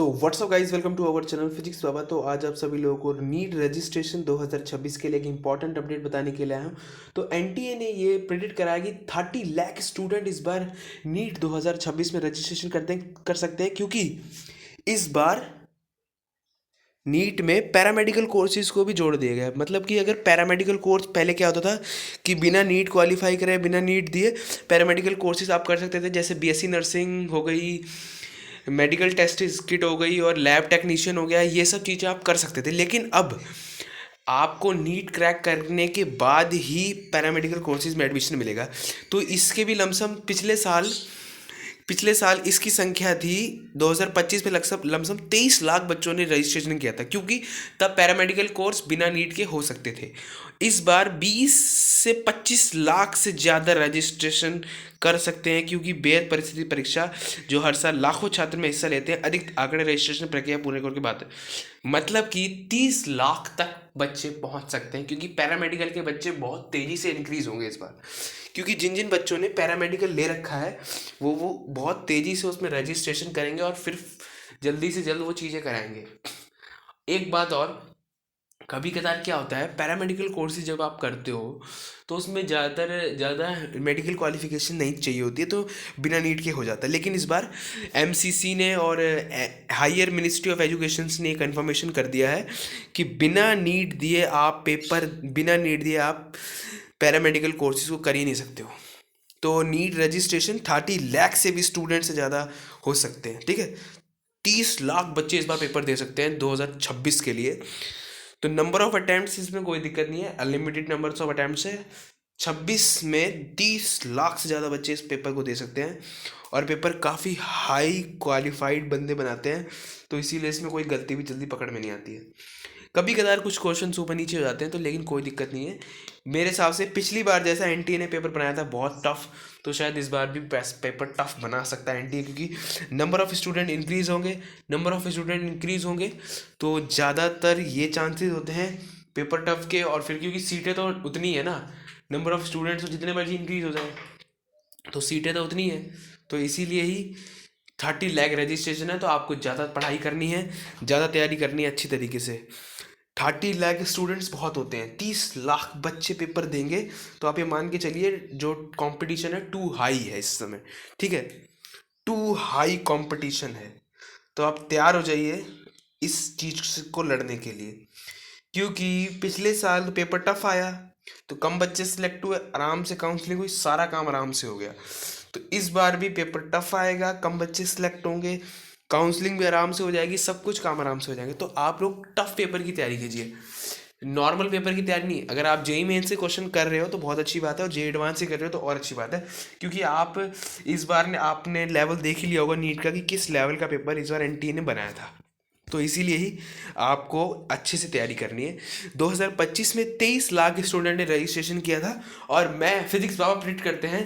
So what's up guys, welcome to our channel Physics Baba. तो आज आप सभी लोगों को नीट रजिस्ट्रेशन 2026 के लिए एक इंपॉर्टेंट अपडेट बताने के लिए आया हूँ। तो एनटीए ने ये प्रिडिक्ट कराया कि 30 लाख स्टूडेंट इस बार नीट 2026 में रजिस्ट्रेशन कर सकते हैं, क्योंकि इस बार नीट में पैरामेडिकल कोर्सेज को भी जोड़ दिया गया है। मतलब कि अगर पैरामेडिकल कोर्स पहले क्या होता था कि बिना नीट क्वालिफाई करे, बिना नीट दिए पैरामेडिकल कोर्सेज आप कर सकते थे, जैसे बीएससी नर्सिंग हो गई, मेडिकल टेस्ट किट हो गई और लैब टेक्नीशियन हो गया। ये सब चीज़ें आप कर सकते थे, लेकिन अब आपको नीट क्रैक करने के बाद ही पैरामेडिकल कोर्सेज में एडमिशन मिलेगा। तो इसके भी लमसम पिछले साल इसकी संख्या थी 2025 में लमसम 23 लाख बच्चों ने रजिस्ट्रेशन किया था, क्योंकि तब पैरामेडिकल कोर्स बिना नीट के हो सकते थे। इस बार 20 से 25 लाख से ज़्यादा रजिस्ट्रेशन कर सकते हैं, क्योंकि बेहद परिस्थिति परीक्षा जो हर साल लाखों छात्र में हिस्सा लेते हैं, अधिक आंकड़े रजिस्ट्रेशन प्रक्रिया पूरे करने के बाद मतलब कि 30 लाख तक बच्चे पहुंच सकते हैं, क्योंकि पैरामेडिकल के बच्चे बहुत तेज़ी से इंक्रीज़ होंगे इस बार। क्योंकि जिन जिन बच्चों ने पैरामेडिकल ले रखा है वो बहुत तेज़ी से उसमें रजिस्ट्रेशन करेंगे और फिर जल्दी से जल्द वो चीज़ें कराएंगे। एक बात और, कभी कदार क्या होता है, पैरामेडिकल कोर्सेज जब आप करते हो तो उसमें ज़्यादा मेडिकल क्वालिफिकेशन नहीं चाहिए होती है, तो बिना नीट के हो जाता है। लेकिन इस बार एमसीसी ने और हायर मिनिस्ट्री ऑफ एजुकेशन ने कंफर्मेशन कर दिया है कि बिना नीट दिए आप पैरामेडिकल कोर्सेज को कर ही नहीं सकते हो। तो नीट रजिस्ट्रेशन 30 लाख से भी स्टूडेंट से ज़्यादा हो सकते हैं, ठीक है। 30 लाख बच्चे इस बार पेपर दे सकते हैं 2026 के लिए। तो नंबर ऑफ अटैम्प्ट्स इसमें कोई दिक्कत नहीं है, अनलिमिटेड नंबर ऑफ अटैम्प्ट्स है। 26 में 30 लाख से ज़्यादा बच्चे इस पेपर को दे सकते हैं, और पेपर काफ़ी हाई क्वालिफाइड बंदे बनाते हैं, तो इसीलिए इसमें कोई गलती भी जल्दी पकड़ में नहीं आती है। कभी कदार कुछ क्वेश्चन ऊपर नीचे हो जाते हैं, तो लेकिन कोई दिक्कत नहीं है। मेरे हिसाब से पिछली बार जैसा एनटीए ने पेपर बनाया था बहुत टफ, तो शायद इस बार भी पेपर टफ बना सकता है एनटीए, क्योंकि नंबर ऑफ़ स्टूडेंट इंक्रीज़ होंगे तो ज़्यादातर ये चांसेस होते हैं पेपर टफ के। और फिर क्योंकि सीटें तो उतनी है ना, नंबर ऑफ़ स्टूडेंट्स तो जितने मर्जी इंक्रीज़ हो जाए तो सीटें तो उतनी है, तो इसीलिए ही 30 लाख रजिस्ट्रेशन है। तो आपको ज़्यादा पढ़ाई करनी है, ज़्यादा तैयारी करनी है अच्छी तरीके से। 30 लाख स्टूडेंट्स बहुत होते हैं, 30 लाख बच्चे पेपर देंगे, तो आप ये मान के चलिए जो कंपटीशन है टू हाई है इस समय, ठीक है, टू हाई कंपटीशन है। तो आप तैयार हो जाइए इस चीज़ को लड़ने के लिए, क्योंकि पिछले साल तो पेपर टफ आया तो कम बच्चे सिलेक्ट हुए, आराम से काउंसलिंग हुई, सारा काम आराम से हो गया। तो इस बार भी पेपर टफ आएगा, कम बच्चे सिलेक्ट होंगे, काउंसलिंग भी आराम से हो जाएगी, सब कुछ काम आराम से हो जाएंगे। तो आप लोग टफ पेपर की तैयारी कीजिए, नॉर्मल पेपर की तैयारी नहीं। अगर आप जेई मेन से क्वेश्चन कर रहे हो तो बहुत अच्छी बात है, और जेई एडवांस से कर रहे हो तो और अच्छी बात है, क्योंकि आप इस बार ने आपने लेवल देख ही लिया होगा नीट का कि किस लेवल का पेपर इस बार एनटीए ने बनाया था। तो इसीलिए ही आपको अच्छे से तैयारी करनी है। 2025 में 23 लाख स्टूडेंट ने रजिस्ट्रेशन किया था, और मैं फिजिक्स बाबा प्रिडिक्ट करते हैं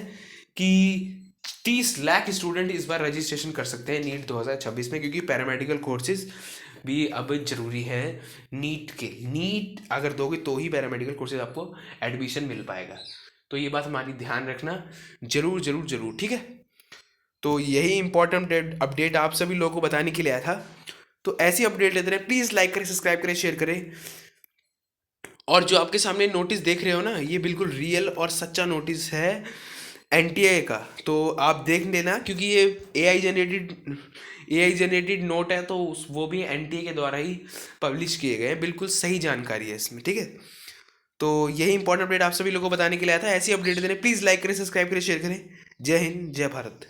कि 30 लाख स्टूडेंट इस बार रजिस्ट्रेशन कर सकते हैं नीट 2026 में, क्योंकि पैरामेडिकल कोर्सेज भी अब जरूरी है नीट अगर दोगे तो ही पैरामेडिकल कोर्सेज आपको एडमिशन मिल पाएगा। तो ये बात हमारी ध्यान रखना, जरूर जरूर जरूर, ठीक है। तो यही इंपॉर्टेंट अपडेट आप सभी लोगों को बताने के लिए आया था। तो ऐसी अपडेट लेते रहे, प्लीज़ लाइक करें, सब्सक्राइब करें, शेयर करें। और जो आपके सामने नोटिस देख रहे हो ना, ये बिल्कुल रियल और सच्चा नोटिस है एनटीए का, तो आप देख लेना, क्योंकि ये एआई जनरेटेड नोट है, तो वो भी एनटीए के द्वारा ही पब्लिश किए गए हैं। बिल्कुल सही जानकारी है इसमें, ठीक है। तो यही इंपॉर्टेंट अपडेट आप सभी लोगों को बताने के लिए आया था। ऐसी अपडेट देने प्लीज़ लाइक करें, सब्सक्राइब करें, शेयर करें। जय हिंद, जय भारत।